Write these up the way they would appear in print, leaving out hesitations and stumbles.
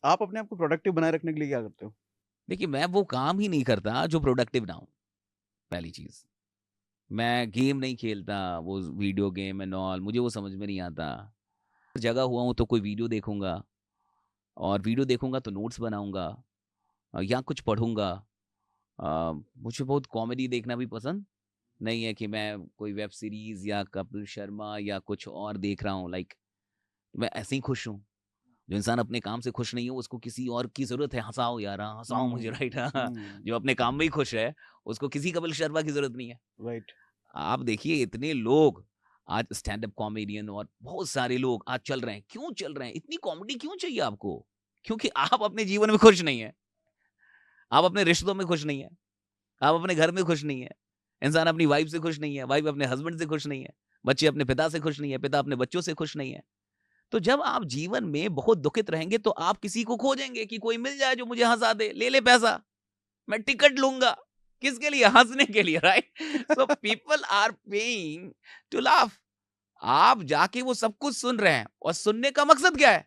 आप अपने आप को प्रोडक्टिव बनाए रखने के लिए क्या करते हो? देखिए, मैं वो काम ही नहीं करता जो प्रोडक्टिव ना हो, पहली चीज़। मैं गेम नहीं खेलता, वो वीडियो गेम एंड ऑल, मुझे वो समझ में नहीं आता। जगह हुआ हूँ तो कोई वीडियो देखूँगा, और वीडियो देखूँगा तो नोट्स बनाऊँगा, या कुछ पढ़ूँगा। मुझे बहुत कॉमेडी देखना भी पसंद नहीं है कि मैं कोई वेब सीरीज़ या कपिल शर्मा या कुछ और देख रहा हूँ, लाइक मैं ऐसे ही खुश हूँ। जो इंसान अपने काम से खुश नहीं हो, उसको किसी और की ज़रूरत है, हँसाओ यार, हाँ, हँसाओ मुझे, हुँ, राइट? हाँ, हुँ, जो अपने काम में ही खुश है, उसको किसी कपिल शर्मा की ज़रूरत नहीं है। राइट। आप देखिए, इतने लोग आज स्टैंड अप कॉमेडियन और बहुत सारे लोग आज चल रहे हैं। क्यों चल रहे हैं? इतनी कॉमेडी क्यों चाहिए आपको? क्योंकि आप अपने जीवन में खुश नहीं हैं। आप अपने रिश्तों में खुश नहीं हैं। आप अपने घर में खुश नहीं हैं। इंसान अपनी वाइफ से खुश नहीं है, वाइफ अपने हस्बैंड से खुश नहीं है, बच्चे अपने पिता से खुश नहीं है, पिता अपने बच्चों से खुश नहीं है। तो जब आप जीवन में बहुत दुखित रहेंगे तो आप किसी को खोजेंगे कि कोई मिल जाए जो मुझे हँसा दे, ले ले पैसा, मैं टिकट लूँगा। किसके लिए? हँसने के लिए, right? So people are paying to laugh. आप जाके वो सब कुछ सुन रहे हैं और सुनने का मकसद क्या है?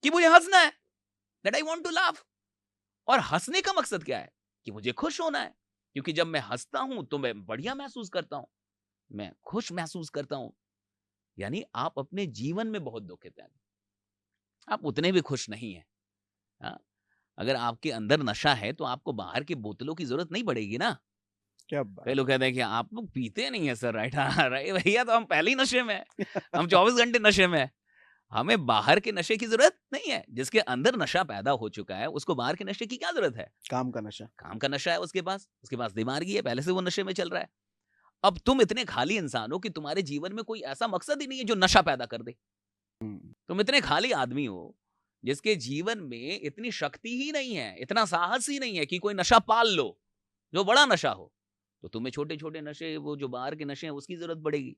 कि मुझे हँसना है, that I want to laugh. और हँसने का मकसद क्या है? कि मुझे खुश होना है। क्योंकि जब मैं हँसता हूँ तो मैं बढ़िया महसूस करता हूँ, मैं खुश महसूस करता हूँ। यानी आप अपने जीवन में बहुत दुखित हैं, आप उतने भी खुश नहीं हैं। हाँ? अगर आपके अंदर नशा है तो आपको बाहर की बोतलों की ज़रूरत नहीं पड़ेगी ना। क्या कई बात लोग कहते हैं कि आप लोग पीते नहीं है सर, राइट? हाँ, राइट भैया, तो हम पहले ही नशे में हैं। हम 24 घंटे नशे में हैं। हमें बाहर के नशे की ज़रूरत नहीं है। जिसके अंदर नशा पैदा हो चुका है, उसको बाहर के नशे की क्या ज़रूरत है? काम का नशा। काम का नशा है उसके पास दिमागी है, पहले से वो नशे में चल रहा है। अब तुम इतने खाली इंसान हो कि तुम्हारे जीवन में कोई ऐसा मकसद ही नहीं है जो नशा पैदा कर दे। हुँ, तुम इतने खाली आदमी हो, जिसके जीवन में इतनी शक्ति ही नहीं है, इतना साहस ही नहीं है कि कोई नशा पाल लो, जो बड़ा नशा हो। तो तुम्हें छोटे-छोटे नशे, वो जो बाहर के नशे हैं, उसकी ज़रूरत पड़ेगी,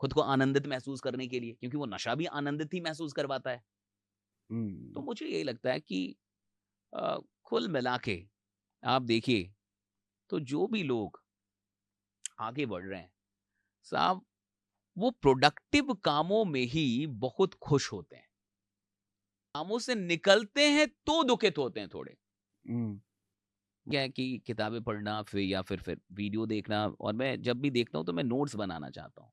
खुद को आनंदित महसूस करने के लिए, क्योंकि वो नशा भी आनंदित ही महसूस करवाता है। तो हुँ। मुझे यही लगता है कि कुल मिला के आप देखिए, तो जो भी लोग आगे बढ़ रहे हैं, साहब, वो प्रोडक्टिव कामों में ही बहुत खुश होते हैं। कामों से निकलते हैं तो दुखित होते हैं थोड़े। हुँ, क्या है कि किताबें पढ़ना फिर वीडियो देखना, और मैं जब भी देखता हूँ तो मैं नोट्स बनाना चाहता हूँ,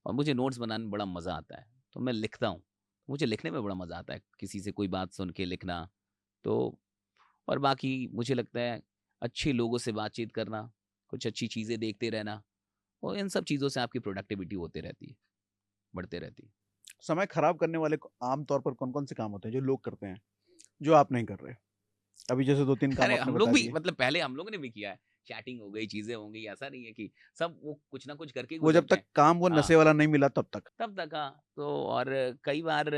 और मुझे नोट्स बनाने में बड़ा मज़ा आता है, तो मैं लिखता हूँ। मुझे लिखने में बड़ा मज़ा आता है, किसी से कोई बात सुन के लिखना। तो और बाकी मुझे लगता है अच्छे लोगों से बातचीत करना, कुछ अच्छी चीज़ें देखते रहना, और इन सब चीज़ों से आपकी प्रोडक्टिविटी होती रहती है, बढ़ते रहती है। समय खराब करने वाले को आम तौर पर कौन-कौन से काम होते हैं जो लोग करते हैं, जो आप नहीं कर रहे? अभी जैसे 2-3 काम अरे आपने हम लोग बता भी, दिए। मतलब पहले हम लोगों ने भी किया है, चैटिंग हो गई, चीज़ें हो गई, ऐसा नहीं है कि सब वो कुछ ना कुछ करके ही वो जब गुज़रते तक हैं। काम वो हाँ, नशे वाला नहीं मिला तब तक। तब तक हाँ, तो और कई बार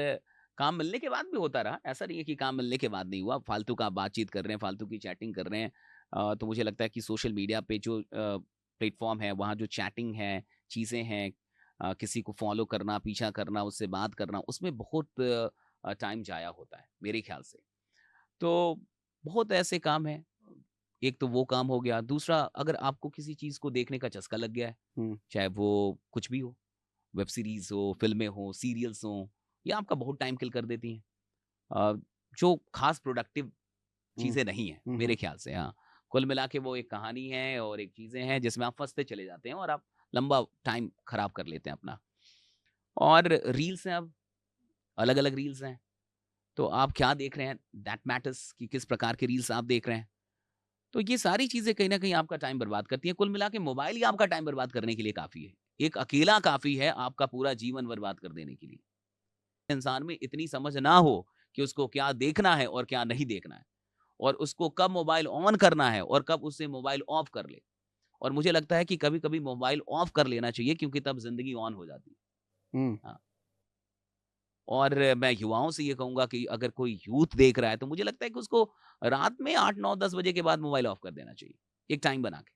काम मिलने के बाद भी होता रहा, ऐसा नहीं है कि काम मिलने के बाद नहीं हुआ, फालतू का आप बातचीत कर रहे हैं, फालतू की चैटिंग कर रहे हैं। तो मुझे लगता है कि सोशल मीडिया पे जो प्लेटफ़ॉर्म है, वहाँ जो चैटिंग है, चीज़ें हैं, किसी को फ़ॉलो करना, पीछा करना, उससे बात करना, उसमें बहुत टाइम ज़ाया होता है, मेरे ख़्याल से। तो बहुत ऐसे काम हैं, एक तो वो काम हो गया, दूसरा अगर आपको किसी चीज़ को देखने का चस्का लग गया है, हुँ, चाहे वो कुछ भी हो, वेब सीरीज़ हो, फ़िल्में हों, सीरियल्स हों, ये आपका बहुत टाइम किल कर देती हैं। अ, जो ख़ास प्रोडक्टिव हुँ, चीज़ें नहीं हैं, हुँ, मेरे हुँ। ख़्याल से, हाँ। कुल मिला के वो एक कहानी है और एक चीज़ें हैं जिसमें आप फँसते चले जाते हैं और आप लंबा टाइम ख़राब कर लेते हैं अपना। और रील्स हैं अब, अलग-अलग रील्स हैं, तो आप क्या देख रहे हैं, दैट मैटर्स, कि किस प्रकार के रील्स आप देख रहे हैं। तो ये सारी चीज़ें कहीं न कहीं आपका टाइम बर्बाद करती हैं। कुल मिला के मोबाइल ही आपका टाइम बर्बाद करने के लिए काफ़ी है। एक अकेला काफ़ी है आपका पूरा जीवन बर्बाद कर देने के लिए। इंसान में इतनी समझ ना हो कि उसको क्या देखना है और क्या नहीं देखना है, और उसको कब मोबाइल ऑन करना है और कब उससे मोबाइल ऑफ कर ले। और मुझे लगता है कि कभी-कभी मोबाइल ऑफ कर लेना चाहिए, क्योंकि तब ज़िंदगी ऑन हो जाती है। हुँ, हाँ, और मैं युवाओं से ये कहूँगा कि अगर कोई यूथ देख रहा है तो मुझे लगता है कि उसको रात में 8, 9, 10 बजे के बाद मोबाइल ऑफ कर देना चाहिए, एक टाइम बना के।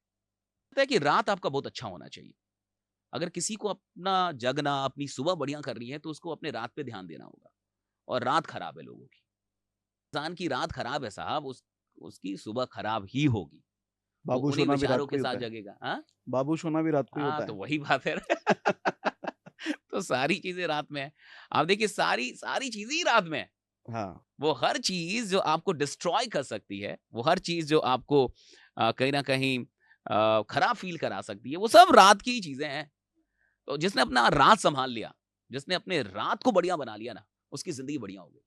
लगता है कि रात आपका बहुत अच्छा होना चाहिए। अगर किसी को अपना जगना, अपनी सुबह बढ़िया करनी है, तो उसको अपने रात पे ध्यान देना होगा, और रात खराब है लोगों की। इंसान की रात खराब है साहब, उसकी सुबह खराब ही होगी। वो बाबू उन्हीं सोना भी रात विचारों को के ही साथ होता है। जगेगा। हाँ? बाबू सोना भी रात को ही हाँ, होता तो है। वही बात है। तो सारी चीज़ें रात में हैं। आप देखिए, सारी सारी चीज़ें ही रात में हैं। हाँ। वो हर चीज़ जो आपको डिस्ट्रॉय कर सकती है, वो हर चीज़ जो आपको कहीं न कहीं खराब फ़ील करा सकती है, वो सब रात की ही चीज़ें हैं। तो जिसने अपना रात सँभाल लिया, जिसने अपने रात को बढ़िया बना लिया ना, उसकी ज़िंदगी बढ़िया हो गई।